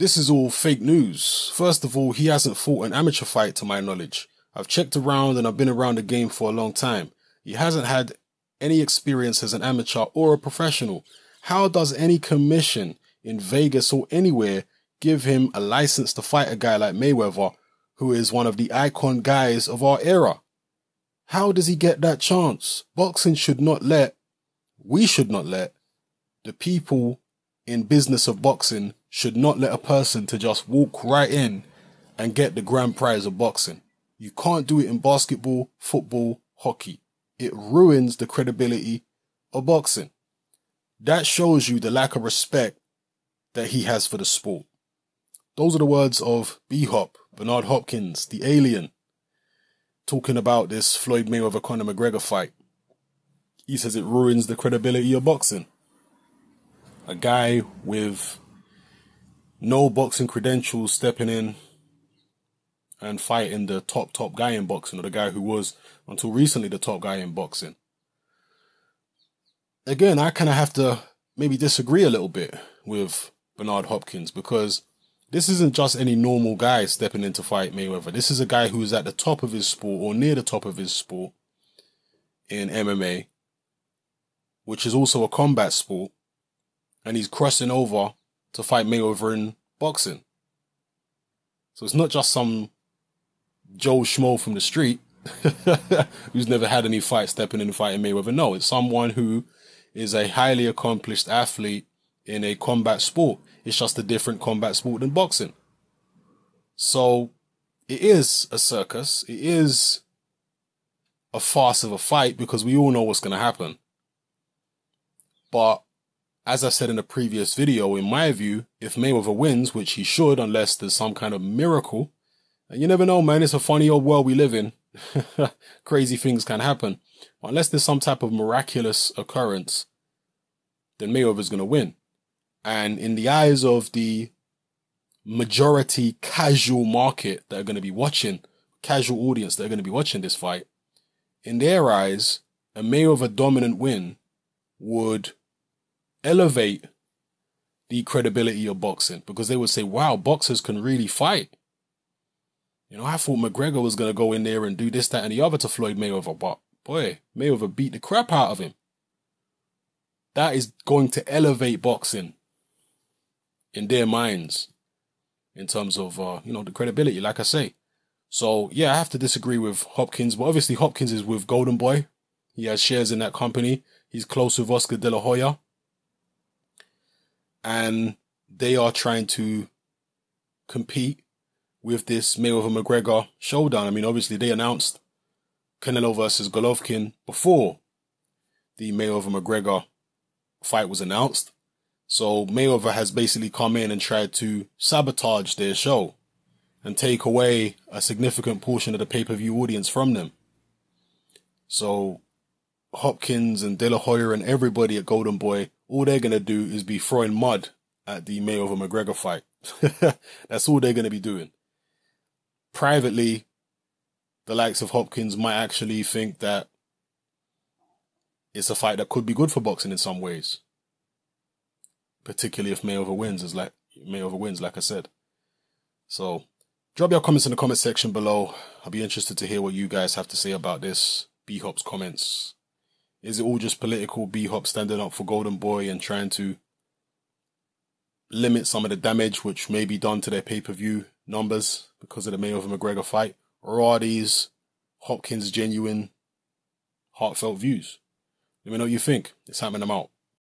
this is all fake news. First of all, he hasn't fought an amateur fight to my knowledge. I've checked around and I've been around the game for a long time. He hasn't had any experience as an amateur or a professional. How does any commission in Vegas or anywhere give him a license to fight a guy like Mayweather, who is one of the icon guys of our era? How does he get that chance? Boxing we should not let, the people in business of boxing should not let a person to just walk right in and get the grand prize of boxing. You can't do it in basketball, football, hockey. It ruins the credibility of boxing. That shows you the lack of respect that he has for the sport. Those are the words of B-Hop, Bernard Hopkins, the alien, talking about this Floyd Mayweather Conor McGregor fight. He says it ruins the credibility of boxing. A guy with no boxing credentials stepping in and fighting the top guy in boxing, or the guy who was, until recently, the top guy in boxing. Again, I kind of have to maybe disagree a little bit with Bernard Hopkins, because this isn't just any normal guy stepping in to fight Mayweather. This is a guy who's at the top of his sport, or near the top of his sport, in MMA, which is also a combat sport, and he's crossing over to fight Mayweather in boxing. So it's not just some Joe Schmo from the street who's never had any fight stepping in and fighting Mayweather. No, it's someone who is a highly accomplished athlete in a combat sport. It's just a different combat sport than boxing. So it is a circus. It is a farce of a fight, because we all know what's going to happen. But as I said in a previous video, in my view, if Mayweather wins, which he should, unless there's some kind of miracle, and you never know, man, it's a funny old world we live in. Crazy things can happen. But unless there's some type of miraculous occurrence, then Mayweather's going to win. And in the eyes of the majority casual market that are going to be watching, casual audience that are going to be watching this fight, in their eyes, a Mayweather dominant win would elevate the credibility of boxing, because they would say, wow, boxers can really fight. You know, I thought McGregor was going to go in there and do this, that, and the other to Floyd Mayweather, but boy, Mayweather beat the crap out of him. That is going to elevate boxing in their minds in terms of, the credibility, like I say. So, yeah, I have to disagree with Hopkins, but obviously Hopkins is with Golden Boy. He has shares in that company. He's close with Oscar De La Hoya. And they are trying to compete with this Mayweather-McGregor showdown. I mean, obviously, they announced Canelo versus Golovkin before the Mayweather-McGregor fight was announced. So Mayweather has basically come in and tried to sabotage their show and take away a significant portion of the pay-per-view audience from them. So Hopkins and De La Hoya and everybody at Golden Boy, all they're going to do is be throwing mud at the Mayweather-McGregor fight. That's all they're going to be doing. Privately, the likes of Hopkins might actually think that it's a fight that could be good for boxing in some ways. Particularly if Mayweather wins, like I said. So, drop your comments in the comment section below. I'll be interested to hear what you guys have to say about this. B-Hop's comments. Is it all just political? B-Hop standing up for Golden Boy and trying to limit some of the damage which may be done to their pay-per-view numbers because of the Mayweather-McGregor fight? Or are these Hopkins' genuine, heartfelt views? Let me know what you think. It's happening. I'm out.